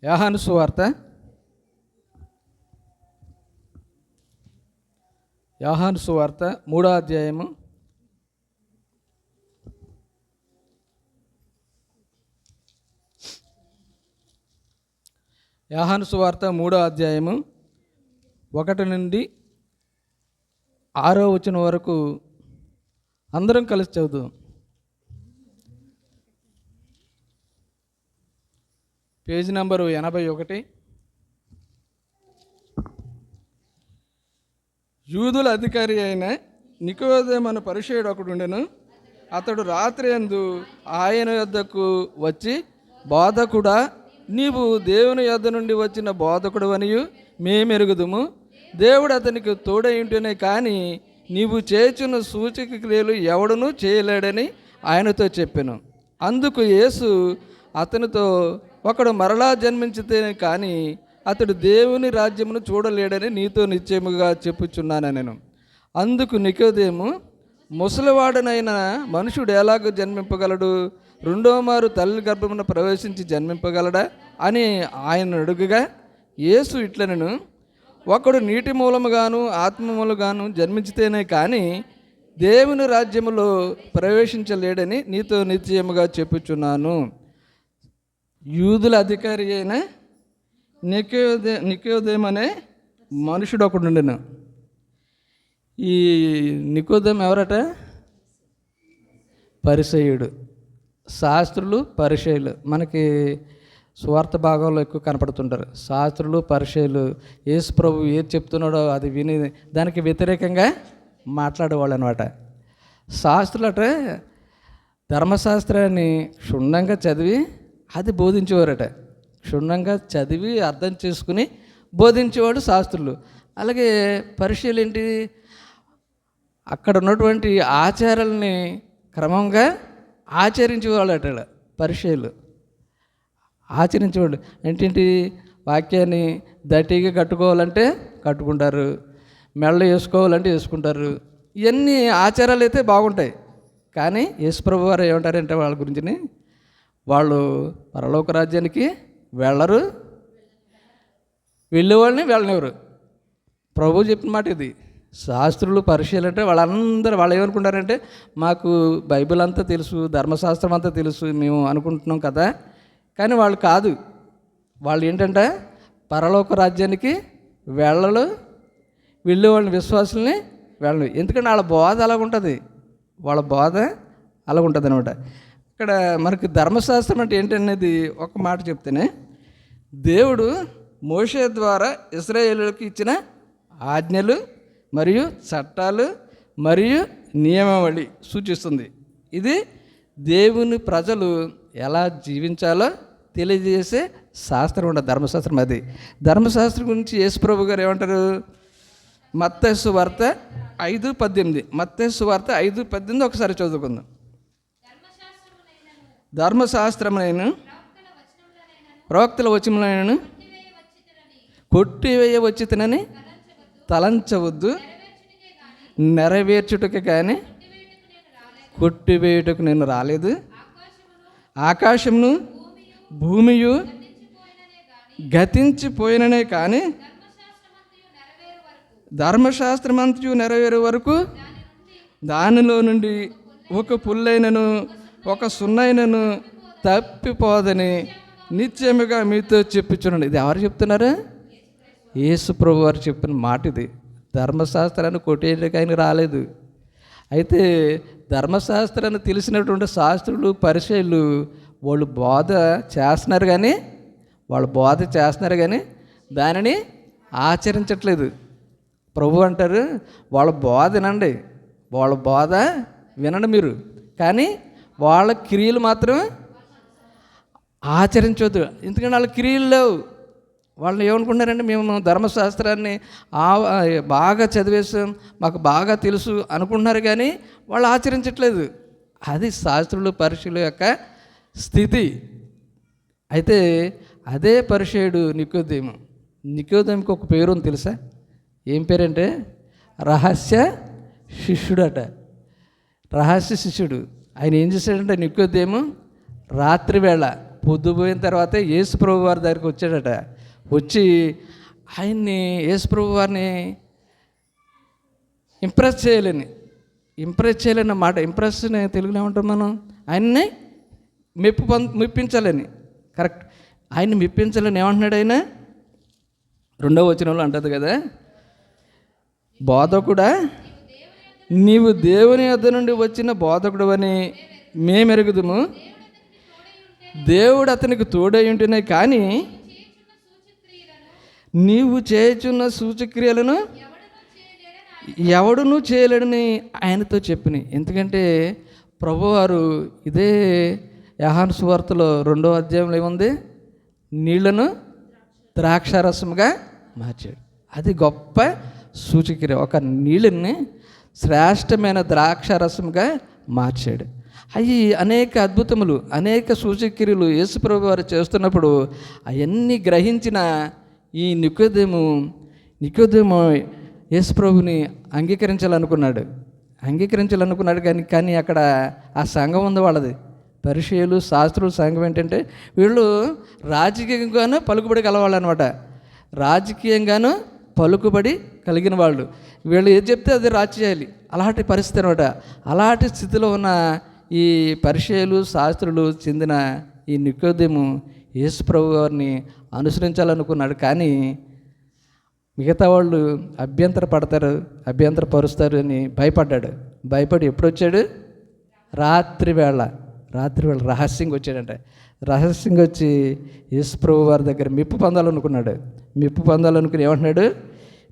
యోహాను సువార్త 3వ అధ్యాయము 1 నుండి 6వ వచనం వరకు అందరం కలిసి చదువుదాం. Page number 81. యూదుల అధికారి అయిన నికోదేము అను పరిసయ్యుడు ఒకడు ఉండెను. అతడు రాత్రి యందు ఆయన యొద్దకు వచ్చి, బోధకుడా, నీవు దేవుని యొద్ద నుండి వచ్చిన బోధకుడు అనియు మేమెరుగుదుము. దేవుడు అతనికి తోడై ఉంటేనే కానీ నీవు చేయుచున్న సూచక క్రియలు ఎవడునూ చేయలేడని ఆయనతో చెప్పెను. అందుకు యేసు అతనితో, ఒకడు మరలా జన్మించితే కానీ అతడు దేవుని రాజ్యమును చూడలేడని నీతో నిశ్చయముగా చెప్పుచున్నాను నేను. అందుకు నికోదేము, ముసలివాడనైన మనుషుడు ఎలాగో జన్మింపగలడు? రెండో మారు తల్లి గర్భమున ప్రవేశించి జన్మింపగలడా అని ఆయన అడుగుగా, యేసు ఇట్లనెను, ఒకడు నీటి మూలముగాను ఆత్మ మూలముగాను జన్మించితేనే కానీ దేవుని రాజ్యములో ప్రవేశించలేడని నీతో నిశ్చయముగా చెప్పుచున్నాను. యూదుల అధికారి అయిన నికోదేము అనే మనుషుడు ఒకడు ఉండెను. ఈ నికోదేము ఎవరట? పరిసయ్యుడు. శాస్త్రులు, పరిసయ్యులు మనకి సువార్త భాగంలో ఎక్కువ కనపడుతుంటారు. శాస్త్రులు, పరిసయ్యులు యేసు ప్రభు ఏది చెప్తున్నాడో అది విని దానికి వ్యతిరేకంగా మాట్లాడేవాళ్ళు అనమాట. శాస్త్రులట ధర్మశాస్త్రాన్ని క్షుణ్ణంగా చదివి అది బోధించేవారట. క్షుణ్ణంగా చదివి అర్థం చేసుకుని బోధించేవాడు శాస్త్రులు. అలాగే పరిసయ్యులు ఏంటి? అక్కడ ఉన్నటువంటి ఆచారాలని క్రమంగా ఆచరించేవాళ్ళట పరిసయ్యులు. ఆచరించేవాళ్ళు ఏంటి? వాక్యాన్ని దట్టిగా కట్టుకోవాలంటే కట్టుకుంటారు, మెళ్ళ వేసుకోవాలంటే వేసుకుంటారు. ఇవన్నీ ఆచారాలు అయితే బాగుంటాయి. కానీ యేసుప్రభు వారు ఏమంటారంటే వాళ్ళ గురించి, వాళ్ళు పరలోక రాజ్యానికి వెళ్ళరు, వెళ్ళేవాళ్ళని వెళ్ళనివ్వరు. ప్రభు చెప్పిన మాట ఇది. శాస్త్రులు, పరిసయ్యులు అంటే వాళ్ళందరూ వాళ్ళు ఏమనుకుంటారంటే, మాకు బైబిల్ అంతా తెలుసు, ధర్మశాస్త్రం అంతా తెలుసు మేము అనుకుంటున్నాం కదా. కానీ వాళ్ళు కాదు. వాళ్ళు ఏంటంటే పరలోక రాజ్యానికి వెళ్ళలు, వెళ్ళే వాళ్ళని విశ్వాసుల్ని వెళ్ళను. ఎందుకంటే వాళ్ళ బోధ అలాగుంటుంది. వాళ్ళ బోధ అలాగుంటుంది అనమాట. ఇక్కడ మనకి ధర్మశాస్త్రం అంటే ఏంటనేది ఒక మాట చెప్తేనే, దేవుడు మోషే ద్వారా ఇశ్రాయేలుకి ఇచ్చిన ఆజ్ఞలు మరియు చట్టాలు మరియు నియమావళి సూచిస్తుంది. ఇది దేవుని ప్రజలు ఎలా జీవించాలో తెలియజేసే శాస్త్రం ఉండదు, ధర్మశాస్త్రం. అది ధర్మశాస్త్రం గురించి యేసుప్రభు గారు ఏమంటారు? మత్తయి సువార్త 5:18. మత్తయి సువార్త 5:18 ఒకసారి చదువుకుందాం. ధర్మశాస్త్రమునైన ప్రవక్తల వచనములైనను కొట్టివేయ వచ్చితనని తలంచవద్దు, నెరవేర్చుటకు కానీ కొట్టివేయుటకు నేను రాలేదు. ఆకాశమును భూమియు గతించిపోయిననే కానీ ధర్మశాస్త్రమంతయు నెరవేరే వరకు దానిలో నుండి ఒక పుల్లైనను ఒక సున్నైనను తప్పిపోదని నిత్యముగా మీతో చెప్పుచున్నాను. ఇది ఎవరు చెప్తున్నారు? యేసు ప్రభు వారు చెప్పిన మాట ఇది. ధర్మశాస్త్రాన్ని కొట్టేయడానికి ఆయన రాలేదు. అయితే ధర్మశాస్త్రాన్ని తెలిసినటువంటి శాస్త్రులు, పరిసయ్యులు వాళ్ళు బోధ చేస్తున్నారు కానీ దానిని ఆచరించట్లేదు. ప్రభు అంటారు, వాళ్ళ బోధ వినండి, వాళ్ళ బోధ వినండి మీరు, కానీ వాళ్ళ క్రియలు మాత్రం ఆచరించవద్దు. ఎందుకంటే వాళ్ళ క్రియలు లేవు. వాళ్ళు ఏమనుకుంటున్నారంటే, మేము ధర్మశాస్త్రాన్ని బాగా చదివేసాం, మాకు బాగా తెలుసు అనుకుంటున్నారు, కానీ వాళ్ళు ఆచరించట్లేదు. అది శాస్త్రులు, పరిసయ్యుల యొక్క స్థితి. అయితే అదే పరిసయ్యుడు నికోదేము. నికోదేముకి ఒక పేరు ఉంది తెలుసా? ఏం పేరంటే రహస్య శిష్యుడట. రహస్య శిష్యుడు. ఆయన ఏం చేశాడంటే, నికోదేము రాత్రి వేళ పొద్దుపోయిన తర్వాత యేసు ప్రభు వారి దగ్గరికి వచ్చాడట. వచ్చి ఆయన్ని యేసు ప్రభు వారిని ఇంప్రెస్ చేయలేని మాట. ఇంప్రెస్ని తెలుగులో ఏమంటాం మనం? ఆయన్ని మెప్పించాలని. కరెక్ట్. ఆయన్ని మెప్పించాలని ఏమంటున్నాడు ఆయన? 2వ వచనంలో అంటది కదా, బోధకుడా నీవు దేవుని యొద్ద నుండి వచ్చిన బోధకుడు అని మేమెరుగుదుము. దేవుడు అతనికి తోడై ఉంటేనే కానీ నీవు చేయుచున్న సూచక్రియలను ఎవడునూ చేయలేడని ఆయనతో చెప్పినాయి. ఎందుకంటే ప్రభువారు ఇదే యోహాను సువార్తలో 2వ అధ్యాయంలో ఏముంది? నీళ్లను ద్రాక్షారసముగా మార్చాడు. అది గొప్ప సూచక్రియ. ఒక నీళ్ళని శ్రేష్టమైన ద్రాక్షారసముగా మార్చాడు. అవి అనేక అద్భుతములు, అనేక సూచక్రియలు యేసుప్రభు వారు చేస్తున్నప్పుడు అవన్నీ గ్రహించిన ఈ నికోదేము యేసుప్రభుని అంగీకరించాలనుకున్నాడు కానీ అక్కడ ఆ సంఘం ఉంది వాళ్ళది, పరిసయ్యులు శాస్త్రుల సంఘం. ఏంటంటే వీళ్ళు రాజకీయంగానూ పలుకుబడి కలవాళ్ళు అనమాట. రాజకీయంగానూ పలుకుబడి కలిగిన వాళ్ళు. వీళ్ళు ఏది చెప్తే అది రాజు చేయాలి, అలాంటి పరిస్థితి అనమాట. అలాంటి స్థితిలో ఉన్న ఈ పరిసయ్యులు శాస్త్రులు చెందిన ఈ నికోదేము యేసు ప్రభు వారిని అనుసరించాలనుకున్నాడు. కానీ మిగతా వాళ్ళు అభ్యంతరపరుస్తారు అని భయపడ్డాడు. భయపడి ఎప్పుడు వచ్చాడు? రాత్రి వేళ రహస్యంగా వచ్చాడంట. రహస్యంగా వచ్చి యేసు ప్రభు వారి దగ్గర మెప్పు పొందాలనుకున్నాడు. ఏమంటున్నాడు?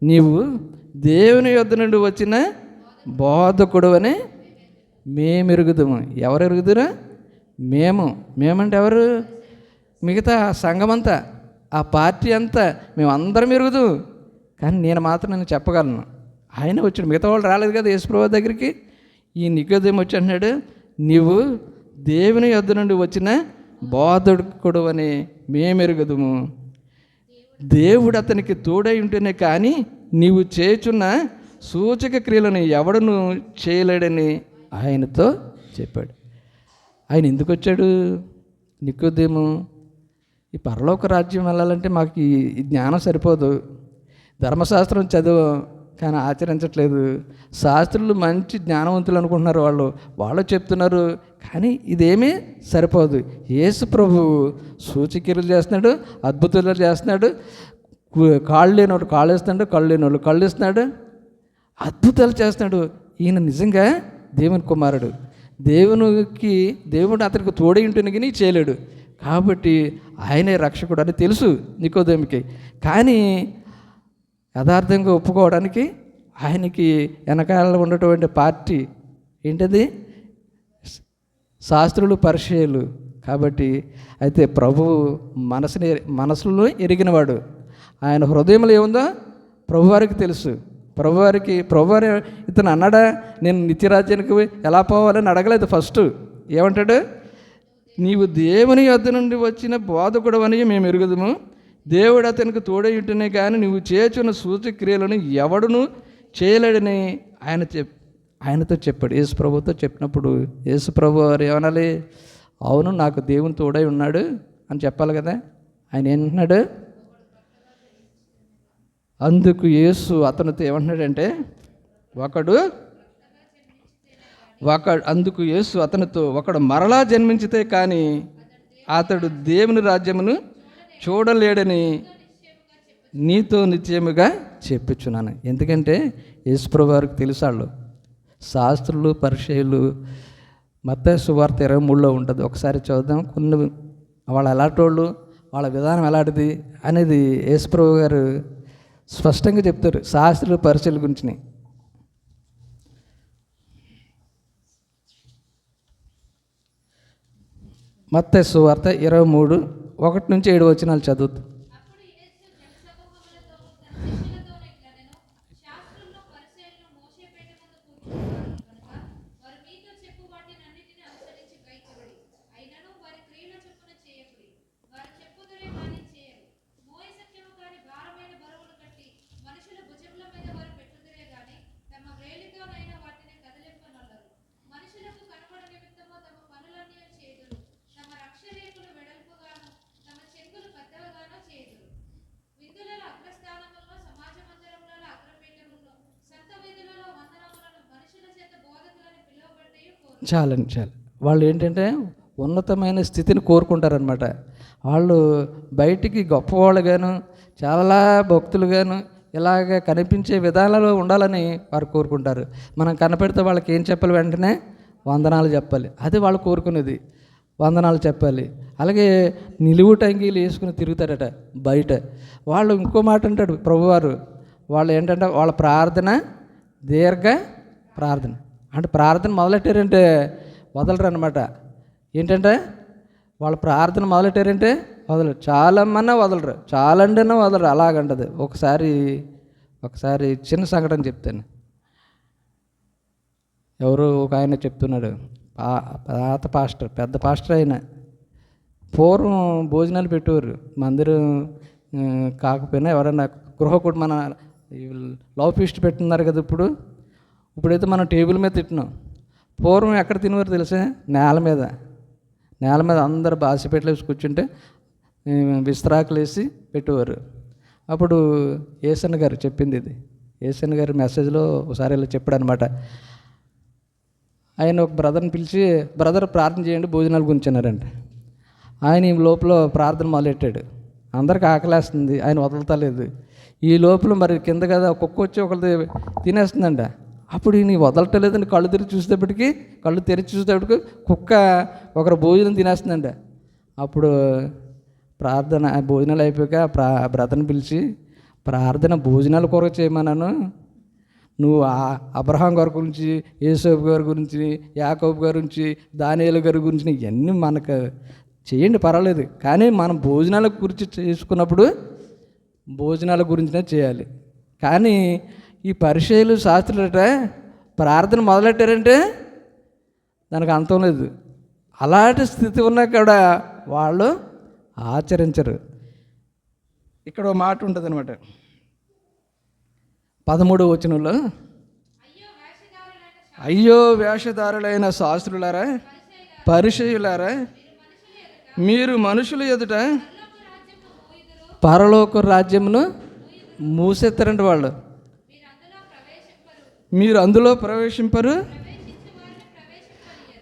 నీవు దేవుని యొద్ద నుండి వచ్చిన బోధకుడు అని మేమెరుగుదుము. ఎవరు ఎరుగుదురా? మేమంటే ఎవరు? మిగతా సంఘమంతా, ఆ పార్టీ అంతా, మేమందరం ఎరుగుదు. కానీ నేను చెప్పగలను. ఆయన వచ్చాడు, మిగతా వాళ్ళు రాలేదు కదా యేసుప్రభు దగ్గరికి. ఈ నికోదేము వచ్చి అంటున్నాడు, నీవు దేవుని యొద్ద నుండి వచ్చిన బోధకుడు అని మేమెరుగుదుము. దేవుడు అతనికి తోడై ఉంటేనే కానీ నీవు చేయుచున్న సూచక క్రియలను ఎవడను చేయలేడని ఆయనతో చెప్పాడు. ఆయన ఎందుకు వచ్చాడు? నికోదేము, ఈ పరలోక రాజ్యం వెళ్ళాలంటే మాకు ఈ జ్ఞానం సరిపోదు. ధర్మశాస్త్రం చదువు కానీ ఆచరించట్లేదు. శాస్త్రులు మంచి జ్ఞానవంతులు అనుకుంటున్నారు, వాళ్ళు చెప్తున్నారు, కానీ ఇదేమీ సరిపోదు. యేసు ప్రభువు సూచక్రియలు చేస్తున్నాడు, అద్భుతాలు చేస్తున్నాడు. కాళ్ళు లేనివాడు కాళ్ళు ఇస్తున్నాడు, కళ్ళు లేనివాళ్ళు కళ్ళు ఇస్తున్నాడు, అద్భుతాలు చేస్తున్నాడు. ఈయన నిజంగా దేవుని కుమారుడు. దేవుడు అతనికి తోడై ఉంటేనే కానీ చేయలేడు. కాబట్టి ఆయనే రక్షకుడు అని తెలుసు నికోదేముకి. కానీ యథార్థంగా ఒప్పుకోవడానికి ఆయనకి వెనకాల ఉన్నటువంటి పార్టీ ఏంటది? శాస్త్రులు, పరిసయ్యులు. కాబట్టి అయితే ప్రభువు మనసులో ఎరిగినవాడు. ఆయన హృదయంలో ఏముందో ప్రభువారికి తెలుసు. ప్రభువారు ఇతను అన్నాడా నేను నిత్యరాజ్యానికి ఎలా పోవాలని అడగలేదు. ఫస్ట్ ఏమంటాడు? నీవు దేవుని యొద్ద నుండి వచ్చిన బోధకుడు అని మేము ఎరుగుదుము. దేవుడు అతనికి తోడై ఉంటేనే కానీ నువ్వు చేయుచున్న సూచక్రియలను ఎవడును చేయలేడని ఆయనతో చెప్పాడు. యేసు ప్రభుతో చెప్పినప్పుడు యేసు ప్రభు వారు ఏమనాలి? అవును, నాకు దేవుని తోడై ఉన్నాడు అని చెప్పాలి కదా. ఆయన ఏమంటున్నాడు? అందుకు యేసు అతనితో ఏమంటున్నాడంటే ఒకడు మరలా జన్మించితే కానీ అతడు దేవుని రాజ్యమును చూడలేడని నీతో నిశ్చయముగా చెప్పుచున్నాను. ఎందుకంటే యేసుప్రభు వారికి తెలుసాళ్ళు శాస్త్రులు, పరిసయ్యులు. మత్తయి సువార్త 23లో ఉంటుంది, ఒకసారి చూద్దాం. కొన్ని వాళ్ళు ఎలాంటి వాళ్ళు, వాళ్ళ విధానం ఎలాంటిది అనేది యేసుప్రభు గారు స్పష్టంగా చెప్తారు శాస్త్రులు, పరిసయ్యుల గురించి. మత్తయి సువార్త 23:1-7 చదువుతాం. చాలండి చాలు. వాళ్ళు ఏంటంటే ఉన్నతమైన స్థితిని కోరుకుంటారనమాట. వాళ్ళు బయటికి గొప్పవాళ్ళుగాను చాలా భక్తులుగాను ఇలాగ కనిపించే విధానాలు ఉండాలని వారు కోరుకుంటారు. మనం కనపెడితే వాళ్ళకి ఏం చెప్పాలి? వెంటనే వందనాలు చెప్పాలి. అది వాళ్ళు కోరుకునేది, వందనాలు చెప్పాలి. అలాగే నిలువు టంగీలు వేసుకుని తిరుగుతారట బయట. వాళ్ళు ఇంకో మాట అంటాడు ప్రభువారు, వాళ్ళు ఏంటంటే వాళ్ళ ప్రార్థన దీర్ఘ ప్రార్థన. అంటే ప్రార్థన మొదలెట్టారంటే వదలరు అనమాట. ఏంటంటే వాళ్ళ ప్రార్థన మొదలెట్టారంటే వదలరు, చాలామన్నా వదలరు, చాలండినా వదలరు, అలాగంటది. ఒకసారి చిన్న సంఘటన చెప్తాను. ఎవరు ఒక ఆయన చెప్తున్నాడు, పాత పాస్టర్, పెద్ద పాస్టర్ అయిన. పూర్వం భోజనాలు పెట్టేవారు, మందిరం కాకపోయినా ఎవరైనా గృహకుడు మన లవ్ ఫీస్ట్ పెట్టున్నారు కదా. ఇప్పుడైతే మనం టేబుల్ మీద తింటున్నాం. పూర్వం ఎక్కడ తినేవారు తెలుసా? నేల మీద అందరు బాసిపెట్లు వేసి కూర్చుంటే విస్తరాకులు వేసి పెట్టేవారు. అప్పుడు ఏసన్న గారు చెప్పింది ఇది. ఏసన్న గారి మెసేజ్లో ఒకసారి ఇలా చెప్పాడు అనమాట. ఆయన ఒక బ్రదర్ని పిలిచి, బ్రదర్ ప్రార్థన చేయండి భోజనాల గురించి అన్నారంట. ఆయన ఈ లోపల ప్రార్థన మొదలెట్టాడు. అందరికి ఆకలేస్తుంది, ఆయన వదలతలేదు. ఈ లోపల మరి కింద కదా కుక్క వచ్చి ఒకరిది తినేస్తుందంట. అప్పుడు ఈయన వదలటలేదని కళ్ళు తెరిచి చూసేటప్పటికి కుక్క ఒకరు భోజనం తినేస్తుందంట. అప్పుడు భోజనాలు అయిపోయాక బ్రదర్ని పిలిచి, ప్రార్థన భోజనాల కొరకు చేయమన్నాను, నువ్వు అబ్రహాం గారి గురించి, యేసోబు గారి గురించి, యాకోబు గారి గురించి, దానియేలు గారి గురించి ఇవన్నీ మనకు చేయండి పర్వాలేదు, కానీ మనం భోజనాల గురించి చేసుకున్నప్పుడు భోజనాల గురించినే చేయాలి. కానీ ఈ పరిచయులు శాస్త్రులట ప్రార్థన మొదలెట్టారంటే దానికి అంతం లేదు. అలాంటి స్థితి ఉన్నా కూడా వాళ్ళు ఆచరించరు. ఇక్కడ ఒక మాట ఉంటుంది అనమాట, 13వ వచనంలో, అయ్యో వేషధారులైన శాస్త్రులారా, పరిచయులారా, మీరు మనుషుల ఎదుట పరలోక రాజ్యమును మూసేస్తారండి. వాళ్ళు మీరు అందులో ప్రవేశింపరు,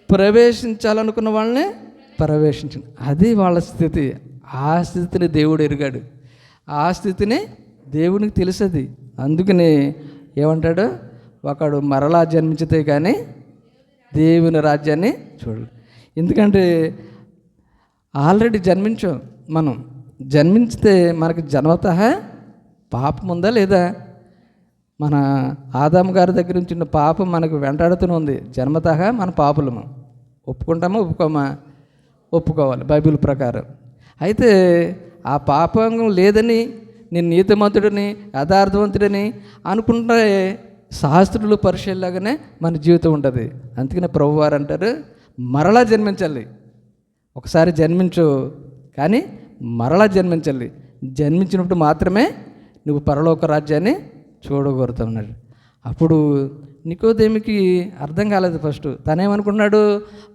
ప్రవేశించాలనుకున్న వాళ్ళని ప్రవేశించండి. అది వాళ్ళ స్థితి. ఆ స్థితిని దేవుడు ఎరిగాడు, ఆ స్థితిని దేవునికి తెలుసది. అందుకని ఏమంటాడు, ఒకడు మరలా జన్మించితే కానీ దేవుని రాజ్యాన్ని చూడలేదు. ఎందుకంటే ఆల్రెడీ జన్మించాం. మనం జన్మించితే మనకు జన్మతః పాపం ఉందా లేదా? మన ఆదాము గారి దగ్గర నుంచి ఉన్న పాపం మనకు వెంటాడుతూనే ఉంది. జన్మతః మన పాపులము. ఒప్పుకుంటామా ఒప్పుకోమా? ఒప్పుకోవాలి బైబిల్ ప్రకారం. అయితే ఆ పాపం లేదని, నేను నీతిమంతుడిని, యథార్థవంతుడిని అనుకుంటే శాస్త్రులు పరిచయలాగానే మన జీవితం ఉంటుంది. అందుకనే ప్రభువారు అంటారు, మరలా జన్మించాలి. ఒకసారి జన్మించు, కానీ మరలా జన్మించాలి. జన్మించినప్పుడు మాత్రమే నువ్వు పరలోక రాజ్యాన్ని చూడగలుగుతున్నాడు. అప్పుడు నికోదేమికి అర్థం కాలేదు. ఫస్ట్ తనేమనుకున్నాడు,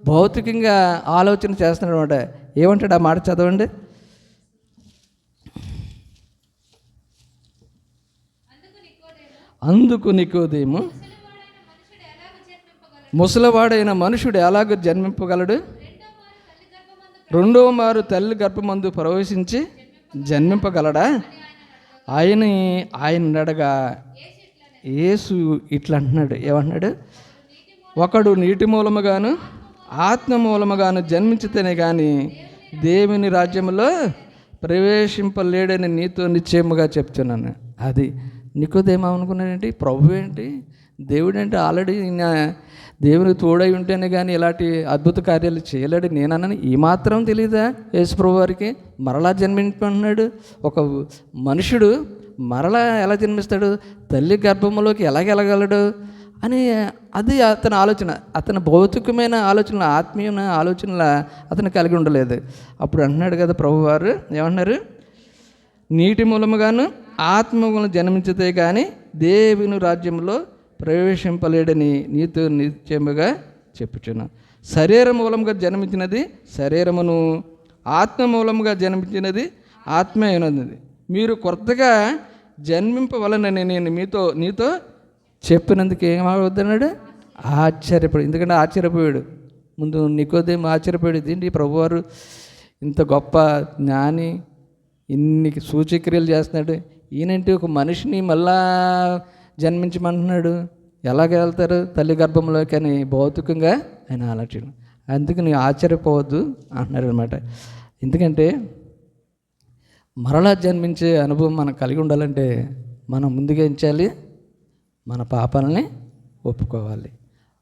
భౌతికంగా ఆలోచన చేస్తున్నాడు అనమాట. ఏమంటాడు ఆ మాట చదవండి. అందుకు నికోదేము, ముసలివాడైన మనుషుడు ఎలాగో జన్మింపగలడు? రెండవ మారు తల్లి గర్భమందు ప్రవేశించి జన్మింపగలడా? ఆయన అడగా యేసు ఇట్లా అంటున్నాడు. ఏమంటున్నాడు? ఒకడు నీటి మూలముగాను ఆత్మ మూలముగాను జన్మించితేనే కానీ దేవుని రాజ్యంలో ప్రవేశింపలేడని నీతో నిశ్చయముగా చెప్తున్నాను. అది నికోదేమనుకున్నాడేంటి, ప్రభు ఏంటి, దేవుడు ఏంటి, ఆల్రెడీ దేవునికి తోడై ఉంటేనే కానీ ఇలాంటి అద్భుత కార్యాలు చేయలేడు నేనన్నాను. ఈ మాత్రం తెలియదా యేసు ప్రభు వారికి? మరలా జన్మించుకుంటున్నాడు. ఒక మనుషుడు మరలా ఎలా జన్మిస్తాడు, తల్లి గర్భంలోకి ఎలాగెళ్ళగలడు అని అది అతని ఆలోచన. అతని భౌతికమైన ఆలోచనలు, ఆత్మీయమైన ఆలోచనలు అతను కలిగి ఉండలేదు. అప్పుడు అంటున్నాడు కదా ప్రభువారు, ఏమన్నారు? నీటి మూలముగాను ఆత్మ మూలం జన్మించితే కానీ దేవుని రాజ్యంలో ప్రవేశింపలేడని నీతో నిశ్చయముగా చెప్పుచున్నాను. శరీర మూలంగా జన్మించినది శరీరమును, ఆత్మ మూలంగా జన్మించినది ఆత్మ అయినది. మీరు కొత్తగా జన్మింపవలనని నేను నీతో చెప్పినందుకు ఏమవుద్దన్నాడు? ఆశ్చర్యపడు. ఎందుకంటే ఆశ్చర్యపోయాడు. ముందు నికోదేము ఆశ్చర్యపడేది, ఏంటి ప్రభువారు ఇంత గొప్ప జ్ఞాని, ఇన్ని సూచక్రియలు చేస్తున్నాడు, ఈయనంటే ఒక మనిషిని మళ్ళా జన్మించమంటున్నాడు, ఎలాగ వెళ్తారు తల్లి గర్భంలోకి అని భౌతికంగా ఆయన ఆలోచన. అందుకు నువ్వు ఆశ్చర్యపోవద్దు అంటున్నాడు అనమాట. ఎందుకంటే మరలా జన్మించే అనుభవం మనం కలిగి ఉండాలంటే మనం ముందుగా ఏం చేయాలి? మన పాపాలని ఒప్పుకోవాలి.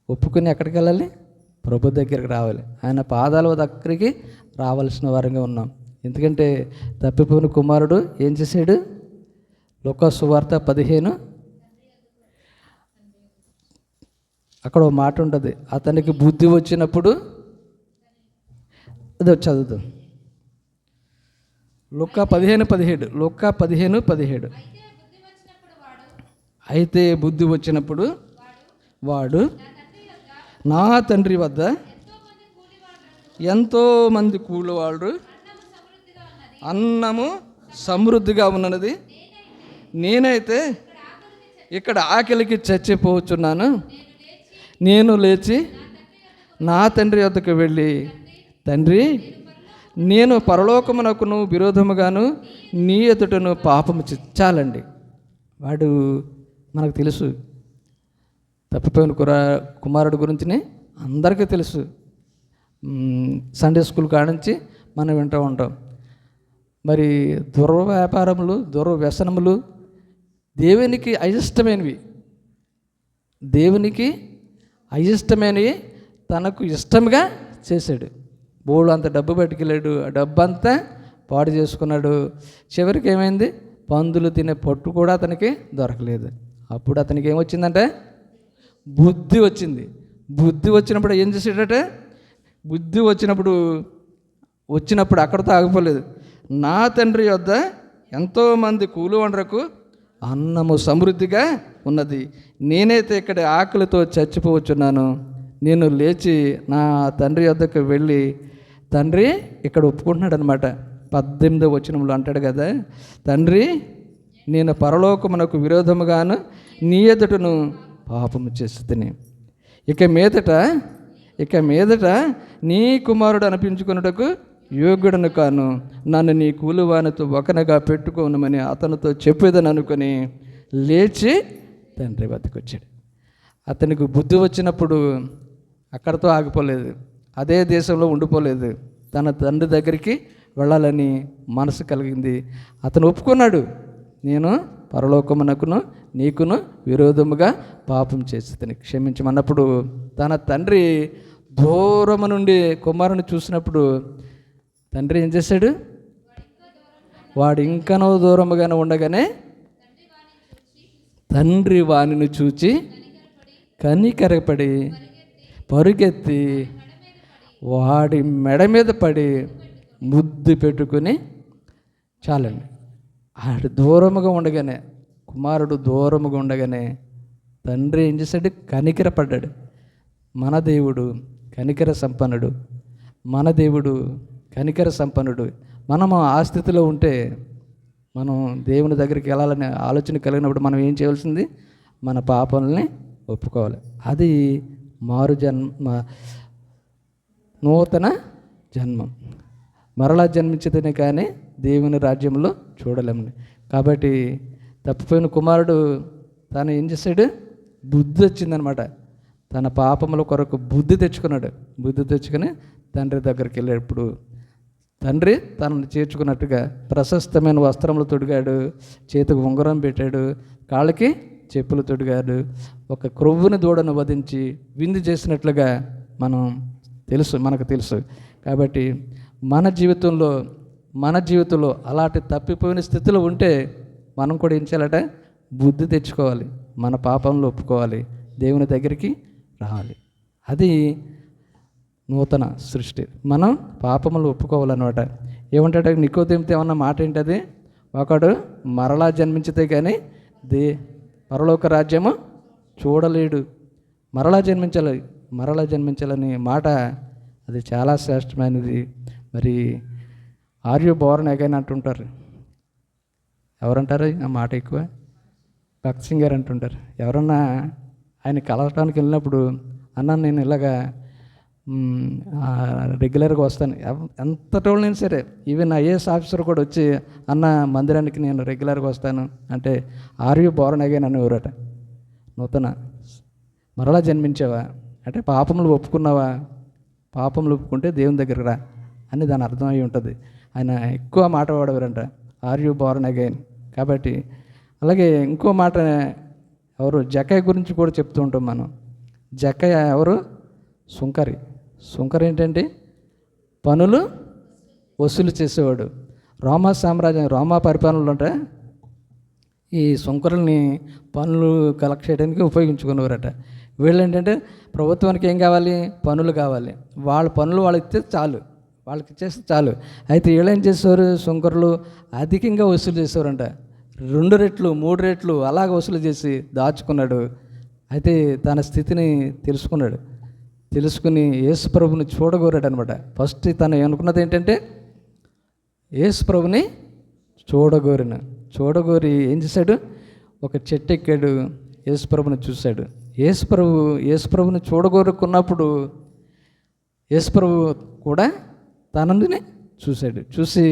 ఒప్పుకుని ఎక్కడికి వెళ్ళాలి? ప్రభు దగ్గరికి రావాలి. ఆయన పాదాల దగ్గరికి రావాల్సిన వారంగా ఉన్నాం. ఎందుకంటే తప్పిపోయిన కుమారుడు ఏం చేశాడు? లూకా సువార్త 15 అక్కడ ఒక మాట ఉంటుంది, అతనికి బుద్ధి వచ్చినప్పుడు, అది చదువుతాం. లూకా 15:17. లూకా 15:17. అయితే బుద్ధి వచ్చినప్పుడు వాడు నా తండ్రి వద్ద ఎంతోమంది కూలివాళ్ళు అన్నము సమృద్ధిగా ఉన్నది, నేనైతే ఇక్కడ ఆకలికి చచ్చిపోతున్నాను. నేను లేచి నా తండ్రి వద్దకు వెళ్ళి, తండ్రి, నేను పరలోకమునకును విరోధముగాను నీ ఎదుటను పాపము చాలండి. వాడు మనకు తెలుసు, తప్పిపోయిన కుమారుడు గురించి అందరికీ తెలుసు. సండే స్కూల్ కాడించి మనం వింటూ ఉంటాం. మరి దుర్వ్యాపారములు, దుర్వ్యసనములు దేవునికి అయిష్టమైనవి, దేవునికి అయిష్టమైనవి తనకు ఇష్టంగా చేశాడు. బోళ్ళు అంత డబ్బు పట్టుకెళ్ళాడు, ఆ డబ్బు అంతా పాడు చేసుకున్నాడు. చివరికి ఏమైంది? పందులు తినే పొట్టు కూడా అతనికి దొరకలేదు. అప్పుడు అతనికి ఏమొచ్చిందంటే బుద్ధి వచ్చింది. బుద్ధి వచ్చినప్పుడు ఏం చేసాడట? బుద్ధి వచ్చినప్పుడు అక్కడితో ఆగిపోలేదు. నా తండ్రి వద్ద ఎంతోమంది కూలివాండ్రకు అన్నము సమృద్ధిగా ఉన్నది, నేనైతే ఇక్కడ ఆకలితో చచ్చిపోవచ్చున్నాను. నేను లేచి నా తండ్రి వద్దకు వెళ్ళి, తండ్రి ఇక్కడ ఒప్పుకుంటున్నాడు అనమాట. 18వ వచనంలో అంటాడు కదా, తండ్రి, నేను పరలోకమునకు విరోధముగాను నీ ఎదుటను పాపము చేస్తుని, ఇక మీదట నీ కుమారుడు అనిపించుకున్నటకు యోగ్యుడను కాను, నన్ను నీ కూలివానితో ఒకనగా పెట్టుకోనమని అతనితో చెప్పేదని అనుకుని లేచి తండ్రి వద్దకు వచ్చాడు. అతనికి బుద్ధి వచ్చినప్పుడు అక్కడితో ఆగిపోలేదు, అదే దేశంలో ఉండిపోలేదు, తన తండ్రి దగ్గరికి వెళ్ళాలని మనసు కలిగింది. అతను ఒప్పుకున్నాడు, నేను పరలోకమునకును నీకును విరోధముగా పాపం చేసి క్షమించమన్నప్పుడు తన తండ్రి దూరము నుండి కుమారుని చూసినప్పుడు తండ్రి ఏం చేశాడు? వాడు ఇంకనో దూరముగానే ఉండగానే తండ్రి వానిని చూచి కనికరపడి పరుగెత్తి వాడి మెడ మీద పడి ముద్దు పెట్టుకుని, చాలండి, ఆడు దూరముగా ఉండగానే, కుమారుడు దూరముగా ఉండగానే తండ్రి ఏం చేశాడు? కనికరపడ్డాడు. మన దేవుడు కనికర సంపన్నుడు, మన దేవుడు కనికర సంపన్నుడు. మనము ఆ స్థితిలో ఉంటే, మనం దేవుని దగ్గరికి వెళ్ళాలనే ఆలోచన కలిగినప్పుడు మనం ఏం చేయవలసింది? మన పాపాలని ఒప్పుకోవాలి. అది మారు జన్మ, నూతన జన్మం. మరలా జన్మించదని కానీ దేవుని రాజ్యంలో చూడలేము. కాబట్టి తప్పిపోయిన కుమారుడు తాను ఏం చేశాడు? బుద్ధి వచ్చిందనమాట. తన పాపముల కొరకు బుద్ధి తెచ్చుకున్నాడు. బుద్ధి తెచ్చుకొని తండ్రి దగ్గరికి వెళ్ళేటప్పుడు తండ్రి తనను చేర్చుకున్నట్టుగా ప్రశస్తమైన వస్త్రములు తొడిగాడు, చేతికి ఉంగరం పెట్టాడు, కాళ్ళకి చెప్పులు తొడిగాడు, ఒక క్రొవ్వుని దూడను వధించి విందు చేసినట్లుగా మనకు తెలుసు. కాబట్టి మన జీవితంలో అలాంటి తప్పిపోయిన స్థితిలో ఉంటే మనం కూడా ఏం చేయాలట? బుద్ధి తెచ్చుకోవాలి, మన పాపంలో ఒప్పుకోవాలి, దేవుని దగ్గరికి రావాలి. అది నూతన సృష్టి. మనం పాపములు ఒప్పుకోవాలన్నమాట. ఏమంటాడు నికోదేముతో ఏమన్నా మాట ఏంటది? ఒకడు మరలా జన్మించితే కానీ పరలోక రాజ్యము చూడలేడు. మరలా జన్మించాలని మాట అది చాలా శ్రేష్టమైనది. మరి ఆర్ యు బోర్న్ అగైన్ అంటుంటారు. ఎవరంటారు ఆ మాట ఎక్కువ? భక్త్ సింగ్ గారు అంటుంటారు. ఎవరన్నా ఆయన కలవటానికి వెళ్ళినప్పుడు, అన్న నేను ఇలాగా రెగ్యులర్గా వస్తాను. ఎంతటోళ్ళైనా సరే, ఈవెన్ ఐఏఎస్ ఆఫీసర్ కూడా వచ్చి, అన్న మందిరానికి నేను రెగ్యులర్గా వస్తాను అంటే, ఆర్ యు బోర్న్ అగైన్ అనేవారట. నూతన మరలా జన్మించావా అంటే, పాపములు ఒప్పుకున్నావా, పాపములు ఒప్పుకుంటే దేవుని దగ్గరికి రా అని దాని అర్థం అయి ఉంటుంది. ఆయన ఎక్కువ మాట వాడేవారంట, ఆర్ యు బోర్న్ అగైన్. కాబట్టి అలాగే ఇంకో మాట, ఎవరు జక్కయ్య గురించి కూడా చెప్తూ ఉంటాం మనం. జక్కయ్య ఎవరు? సుంకరి. సుంకరి ఏంటంటే పనులు వసూలు చేసేవాడు. రోమా సామ్రాజ్యం, రోమా పరిపాలనలో ఉంటే ఈ సుంకరుల్ని పనులు కలెక్ట్ చేయడానికి ఉపయోగించుకునేవారట. వీళ్ళు ఏంటంటే ప్రభుత్వానికి ఏం కావాలి? పనులు కావాలి. వాళ్ళ పనులు వాళ్ళకి ఇస్తే చాలు, వాళ్ళకి ఇచ్చేస్తే చాలు. అయితే వీళ్ళు ఏం చేసేవారు? సుంకరులు అధికంగా వసూలు చేసేవారంట. 2 రెట్లు 3 రెట్లు అలాగ వసూలు చేసి దాచుకున్నాడు. అయితే తన స్థితిని తెలుసుకుని యేసు ప్రభుని చూడగోరాడు అనమాట. ఫస్ట్ తను అనుకున్నది ఏంటంటే యేసు ప్రభుని చూడగోరి ఏం చేశాడు? ఒక చెట్టు ఎక్కాడు, యేసు ప్రభుని చూశాడు. యేసు ప్రభుని చూడగోరుకున్నప్పుడు యేసు ప్రభు కూడా తనని చూశాడు. చూసి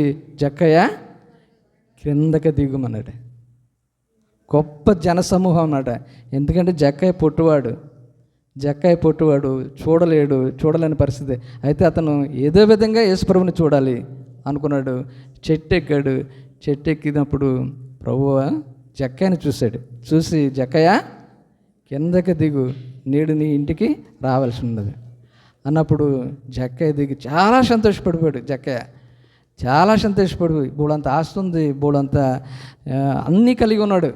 జక్కయ్య క్రిందకి దిగుమన్నాడు. గొప్ప జనసమూహం అన్నమాట. ఎందుకంటే జక్కయ్య పొట్టువాడు చూడలేని పరిస్థితి. అయితే అతను ఏదో విధంగా యేసుప్రభుని చూడాలి అనుకున్నాడు. చెట్టు ఎక్కినప్పుడు ప్రభువు జక్కయ్యని చూశాడు. చూసి, జక్కయ్య కిందకి దిగు, నేడు నీ ఇంటికి రావాల్సి ఉన్నది అన్నప్పుడు జక్కయ్య దిగి చాలా సంతోషపడిపోయాడు. జక్కయ్య చాలా సంతోషపడిపోయి, బోడంత ఆస్తుంది, బోడంత అన్నీ కలిగి ఉన్నాడు.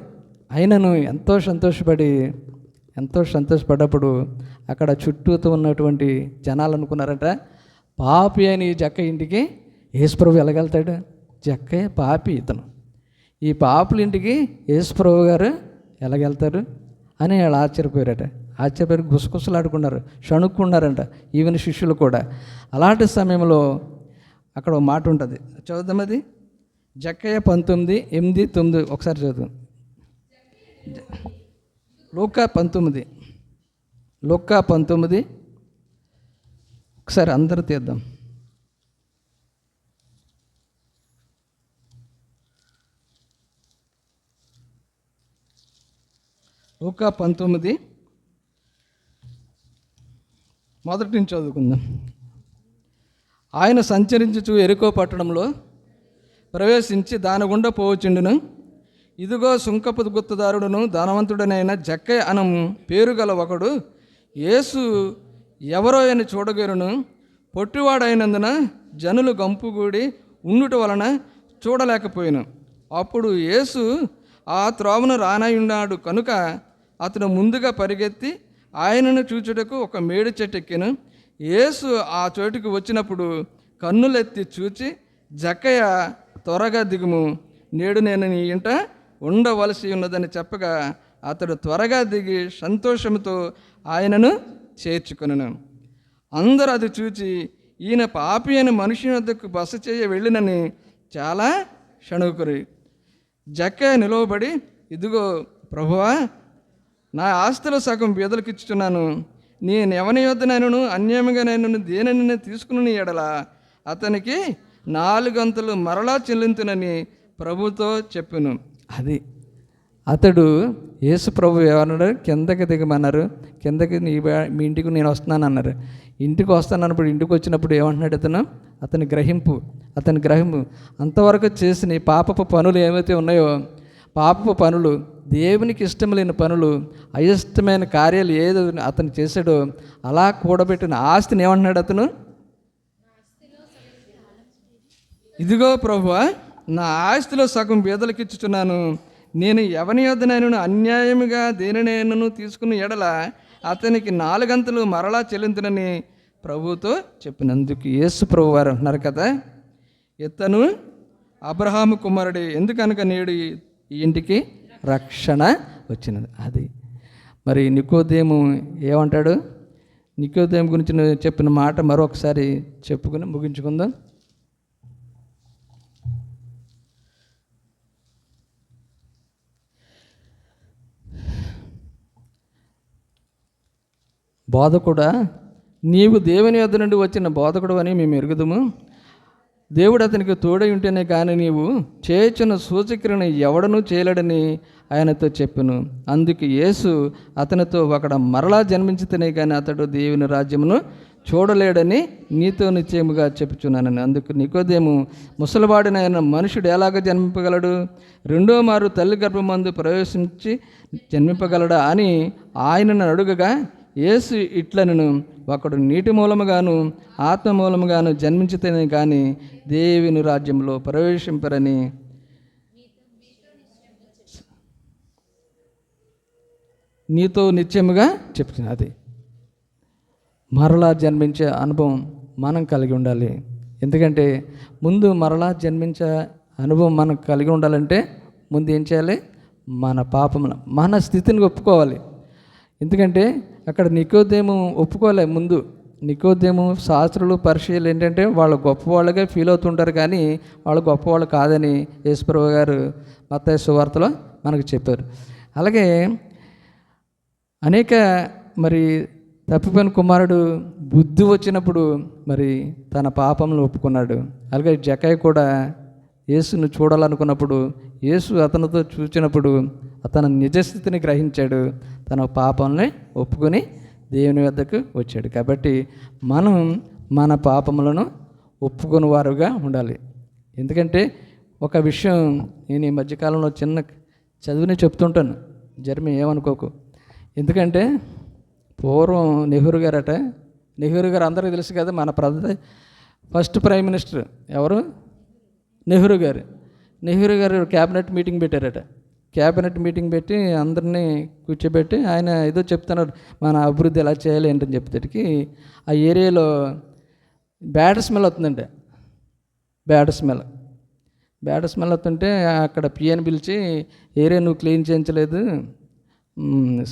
అయినను ఎంతో సంతోషపడ్డప్పుడు అక్కడ చుట్టూతో ఉన్నటువంటి జనాలు అనుకున్నారట, పాపి అని జక్కయ్య ఇంటికి యేసుప్రభు ఎలాగెళ్తాడు? జక్కయ్య పాపి, ఇతను ఈ పాపుల ఇంటికి యేసుప్రభు గారు ఎలాగెళ్తారు అని వాళ్ళు ఆశ్చర్యపోయి గుసగుసలాడుకున్నారు, షణుక్కున్నారంట. ఈవెన్ శిష్యులు కూడా. అలాంటి సమయంలో అక్కడ ఒక మాట ఉంటుంది, చదువుదాం. అది జక్కయ్య 19:8-9 ఒకసారి చదువు. లూకా 19 ఒకసారి అందరూ తీద్దాం. లూకా 19 మొదటి నుంచి చదువుకుందాం. ఆయన సంచరించుచు యెరికో పట్టణంలో ప్రవేశించి దాని గుండా పోవచ్చుండును. ఇదిగో సుంకపు గుత్తదారుడును ధనవంతుడనైన జక్కయ్య అను పేరు గల ఒకడు యేసు ఎవరో అని చూడగోరును. పొట్టివాడైనందున జనులు గంపుగూడి ఉండుట వలన చూడలేకపోయాను. అప్పుడు యేసు ఆ త్రోవను రానయున్నాడు కనుక అతను ముందుగా పరిగెత్తి ఆయనను చూచుటకు ఒక మేడి చెట్టు ఎక్కెను. యేసు ఆ చోటుకు వచ్చినప్పుడు కన్నులెత్తి చూచి, జక్కయ్య త్వరగా దిగుము, నేడు నేను నీ ఇంట ఉండవలసి ఉన్నదని చెప్పగా అతడు త్వరగా దిగి సంతోషంతో ఆయనను చేర్చుకొనెను. అందరూ అది చూచి ఈయన పాపి అని మనుషుని వద్దకు బస చేయ వెళ్ళినని చాలా షణుకురి. జక్కయ్య నిలవబడి, ఇదిగో ప్రభువా, నా ఆస్తిలో సగం బీదలకు ఇచ్చుచున్నాను. నేను ఎవని యొద్దనైనను అన్యాయంగా నేను దేనిని తీసుకుని ఎడల అతనికి 4 అంతలు మరలా చెల్లింతునని ప్రభుతో చెప్పాను. అది అతడు యేసు ప్రభు ఏమన్నాడు? కిందకి దిగమన్నారు. కిందకి మీ ఇంటికి నేను వస్తున్నాను అన్నారు. ఇంటికి వస్తానన్నప్పుడు ఇంటికి వచ్చినప్పుడు ఏమంటున్నాడు? అతని గ్రహింపు అంతవరకు చేసిన పాపపు పనులు ఏవైతే ఉన్నాయో, పాపపు పనులు, దేవునికి ఇష్టం లేని పనులు, అయిష్టమైన కార్యాలు ఏదో అతను చేశాడో అలా కూడబెట్టిన ఆస్తిని ఏమంటున్నాడు అతను? ఇదిగో ప్రభువా, నా ఆస్తిలో సగం బీదలకు ఇచ్చుచున్నాను. నేను ఎవని యొద్దనైనను అన్యాయముగా దేనినైనను తీసుకుని ఎడల అతనికి 4 అంతలు మరలా చెల్లింతునని ప్రభుతో చెప్పినందుకు యేసు ప్రభు వారు అంటున్నారు కదా, ఇతను అబ్రహాము కుమారుడు, ఎందుకనగా నేడు ఈ ఇంటికి రక్షణ వచ్చినది. అది మరి నికోదేము ఏమంటాడు? నికోదేము గురించి చెప్పిన మాట మరొకసారి చెప్పుకుని ముగించుకుందాం. బోధకుడా, నీవు దేవుని యొద్ద నుండి వచ్చిన బోధకుడు అని మేము ఎరుగుదుము. దేవుడు అతనికి తోడై ఉంటేనే కానీ నీవు చేయుచున్న సూచక్రియను ఎవడనూ చేయలేడని ఆయనతో చెప్పును. అందుకు యేసు అతనితో, ఒకడు మరలా జన్మించితేనే కానీ అతడు దేవుని రాజ్యమును చూడలేడని నీతో నిశ్చయముగా చెప్పుచున్నానని. అందుకు నికోదేము, ముసలివాడినైన మనుషుడు ఎలాగ జన్మింపగలడు? రెండో మారు తల్లి గర్భమందు ప్రవేశించి జన్మింపగలడా అని ఆయనను అడుగగా, యేసు ఇట్లనను, ఒకడు నీటి మూలముగాను ఆత్మ మూలముగాను జన్మించితేనే కానీ దేవుని రాజ్యంలో ప్రవేశింపరని నీతో నిత్యముగా చెప్తున్నా. అది మరలా జన్మించే అనుభవం మనం కలిగి ఉండాలి. ఎందుకంటే ముందు మరలా జన్మించే అనుభవం మనం కలిగి ఉండాలంటే ముందు ఏం చేయాలి? మన పాపమును, మన స్థితిని ఒప్పుకోవాలి. ఎందుకంటే అక్కడ నికోదేము ఒప్పుకోలే. ముందు నికోదేము, శాస్త్రులు, పరిచయాలు ఏంటంటే వాళ్ళు గొప్పవాళ్ళుగా ఫీల్ అవుతుంటారు, కానీ వాళ్ళు గొప్పవాళ్ళు కాదని యేసుప్రభువు గారు మత్తయి సువార్తలో మనకు చెప్పారు. అలాగే అనేక మరి తప్పిపోయిన కుమారుడు బుద్ధి వచ్చినప్పుడు మరి తన పాపములను ఒప్పుకున్నాడు. అలాగే జక్కయ్య కూడా యేసును చూడాలనుకున్నప్పుడు యేసు అతనితో చూచినప్పుడు అతను నిజస్థితిని గ్రహించాడు, తన పాపాలని ఒప్పుకొని దేవుని వద్దకు వచ్చాడు. కాబట్టి మనం మన పాపములను ఒప్పుకొని వారుగా ఉండాలి. ఎందుకంటే ఒక విషయం నేను ఈ మధ్యకాలంలో చిన్న చదువుని చెప్తుంటాను, జరిమి ఏమనుకోకు. ఎందుకంటే పూర్వం నెహ్రూ గారు అందరికీ తెలుసు కదా, మన ఫస్ట్ ప్రైమ్ మినిస్టర్ ఎవరు? నెహ్రూ గారు క్యాబినెట్ మీటింగ్ పెట్టారట. క్యాబినెట్ మీటింగ్ పెట్టి అందరినీ కూర్చోబెట్టి ఆయన ఏదో చెప్తున్నారు, మన అభివృద్ధి ఎలా చేయాలి ఏంటని చెప్తాడికి ఆ ఏరియాలో బ్యాడ్ స్మెల్ వస్తుందంటే, బ్యాడ్ స్మెల్ వస్తుంటే అక్కడ పిఎని పిలిచి, ఏరియా నువ్వు క్లీన్ చేయించలేదు,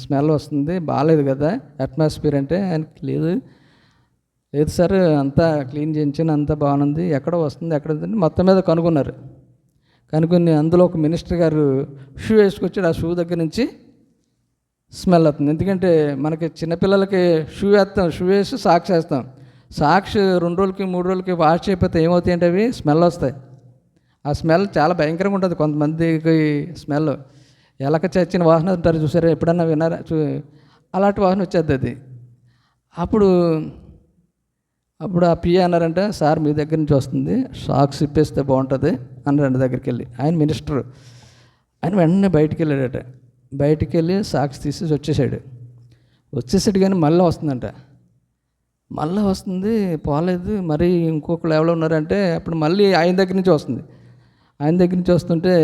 స్మెల్ వస్తుంది, బాగాలేదు కదా అట్మాస్ఫియర్ అంటే. ఆయనకి లేదు సార్, అంతా క్లీన్ చేయించాను, అంతా బాగుంది, ఎక్కడ వస్తుంది ఎక్కడ మొత్తం మీద కనుగొన్నారు. కనుక్కొని అందులో ఒక మినిస్టర్ గారు షూ వేసుకొచ్చాడు. ఆ షూ దగ్గర నుంచి స్మెల్ వస్తుంది. ఎందుకంటే మనకి చిన్నపిల్లలకి షూ వేసి సాక్స్ వేస్తాం. సాక్స్ 2 రోజులకి 3 రోజులకి వాష్ చేయకపోతే ఏమవుతాయి అంటే అవి స్మెల్ వస్తాయి. ఆ స్మెల్ చాలా భయంకరంగా ఉంటుంది. కొంతమందికి స్మెల్ ఎలక చచ్చిన వాసన ఉంటారు చూసారా, ఎప్పుడన్నా విన్నారా? అలాంటి వాసన వచ్చేది అది. అప్పుడు ఆ పిఏ అన్నారంటే, సార్ మీ దగ్గర నుంచి వస్తుంది, సాక్స్ ఇప్పేస్తే బాగుంటుంది అన్నారంట. దగ్గరికి వెళ్ళి ఆయన మినిస్టర్, ఆయన వెంటనే బయటికి వెళ్ళాడట. బయటికి వెళ్ళి సాక్స్ తీసేసి వచ్చేసాడు కానీ మళ్ళీ వస్తుంది, పోలేదు. మరి ఇంకొకరు ఎవరో ఉన్నారంటే అప్పుడు మళ్ళీ ఆయన దగ్గర నుంచి వస్తుంది. ఆయన దగ్గర నుంచి వస్తుంటే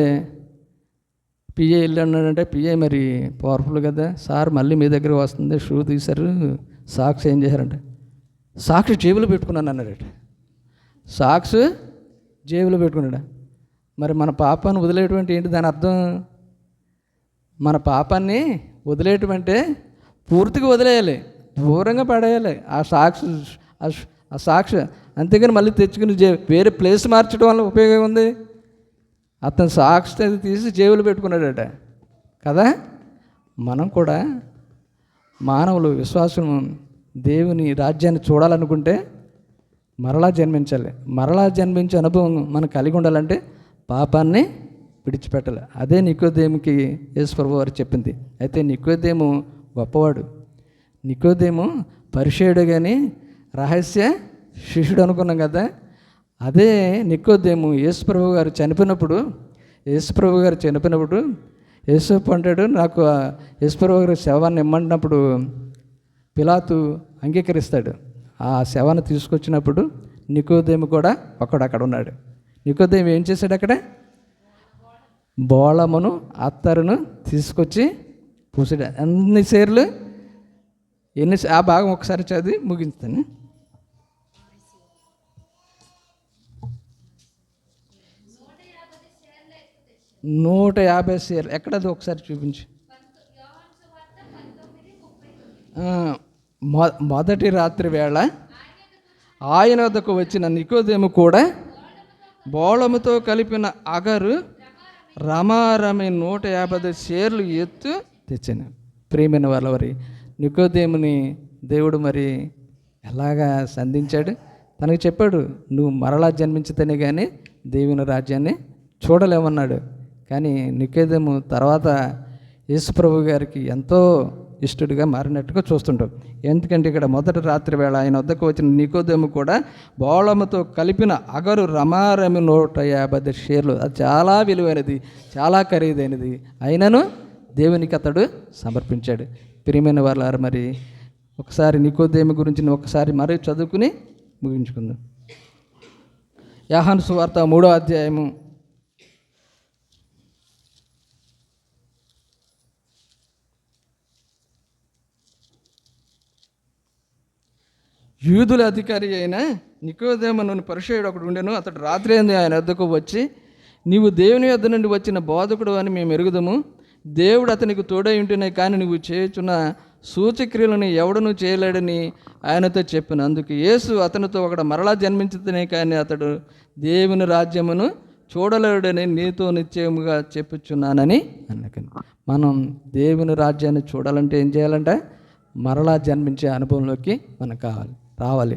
పిఏ వెళ్ళి అన్నాడంటే, పిఏ మరి పవర్ఫుల్ కదా సార్, మళ్ళీ మీ దగ్గర వస్తుంది, షూ తీశారు, సాక్స్ ఏం చేశారంటే, సాక్స్ జేబులో పెట్టుకున్నాను అన్నాడట. సాక్స్ జేబులో పెట్టుకున్నాడు. మరి మన పాపాన్ని వదిలేటువంటి ఏంటి దాని అర్థం? మన పాపాన్ని వదిలేయటమంటే పూర్తిగా వదిలేయాలి, దూరంగా పడేయాలి ఆ సాక్స్. అంతేగాని మళ్ళీ తెచ్చుకుని వేరే ప్లేస్ మార్చడం వల్ల ఉపయోగం ఉంది? అతను సాక్స్ తీసి జేబులో పెట్టుకున్నాడట కదా. మనం కూడా మానవులు, విశ్వాసం, దేవుని రాజ్యాన్ని చూడాలనుకుంటే మరలా జన్మించాలి. మరలా జన్మించే అనుభవం మనం కలిగి ఉండాలంటే పాపాన్ని విడిచిపెట్టాలి. అదే నికోదేముకి యేసుప్రభువు వారు చెప్పింది. అయితే నికోదేము గొప్పవాడు, నికోదేము పరిచయుడు కానీ రహస్య శిష్యుడు అనుకున్నాం కదా. అదే నికోదేము యేసుప్రభువు గారు చనిపోయినప్పుడు యేసుప్రభు అంటాడు, నాకు యేసుప్రభువు గారి శవాన్ని ఇమ్మంటున్నప్పుడు పిలాతు అంగీకరిస్తాడు. ఆ శవాన్ని తీసుకొచ్చినప్పుడు నికోదేము కూడా అక్కడ ఉన్నాడు. నికోదేము ఏం చేశాడు? అక్కడ బోళమును అత్తరును తీసుకొచ్చి పూసాడు. ఆ భాగం ఒకసారి చదివి ముగిస్తాను. 150 షేర్లు ఎక్కడది ఒకసారి చూపించు. మొదటి రాత్రి వేళ ఆయన వద్దకు వచ్చిన నికోదేము కూడా బోళముతో కలిపిన అగరు రమారమి 150 షేర్లు ఎత్తు తెచ్చాను. ప్రియమైన వాళ్ళ నికోదేముని దేవుడు మరి ఎలాగా సంధించాడు. తనకు చెప్పాడు, నువ్వు మరలా జన్మించితేనే కానీ దేవుని రాజ్యాన్ని చూడలేమన్నాడు. కానీ నికోదేము తర్వాత యేసుప్రభు గారికి ఎంతో ఇష్టడుగా మారినట్టుగా చూస్తుంటాం. ఎందుకంటే ఇక్కడ మొదటి రాత్రి వేళ ఆయన వద్దకు వచ్చిన నికోదేము కూడా బోళముతో కలిపిన అగరు రమారమి 150 షేర్లు, అది చాలా విలువైనది, చాలా ఖరీదైనది, అయినను దేవునికి అతడు సమర్పించాడు. ప్రియమైన వాళ్ళారు, మరి ఒకసారి నికోదేము గురించి ఒకసారి మరీ చదువుకుని ముగించుకుందాం. యోహాను సువార్త 3వ అధ్యాయము 'యూదుల అధికారి అయిన నికోదేమును పరిసయ్యుడు ఒకడు ఉండెను. అతడు రాత్రి అంది ఆయన వద్దకు వచ్చి, నీవు దేవుని యొద్ద నుండి వచ్చిన బోధకుడు అని మేము ఎరుగుదము. దేవుడు అతనికి తోడై ఉంటేనే కానీ నువ్వు చేయుచున్న సూచక్రియలను ఎవడనూ చేయలేడని ఆయనతో చెప్పాను. అందుకు యేసు అతనితో ఒకడు మరలా జన్మించితేనే కానీ అతడు దేవుని రాజ్యమును చూడలేడని నీతో నిశ్చయముగా చెప్పుచున్నానని అన్నకని. మనం దేవుని రాజ్యాన్ని చూడాలంటే ఏం చేయాలంటే మరలా జన్మించే అనుభవంలోకి మనకు రావాలి.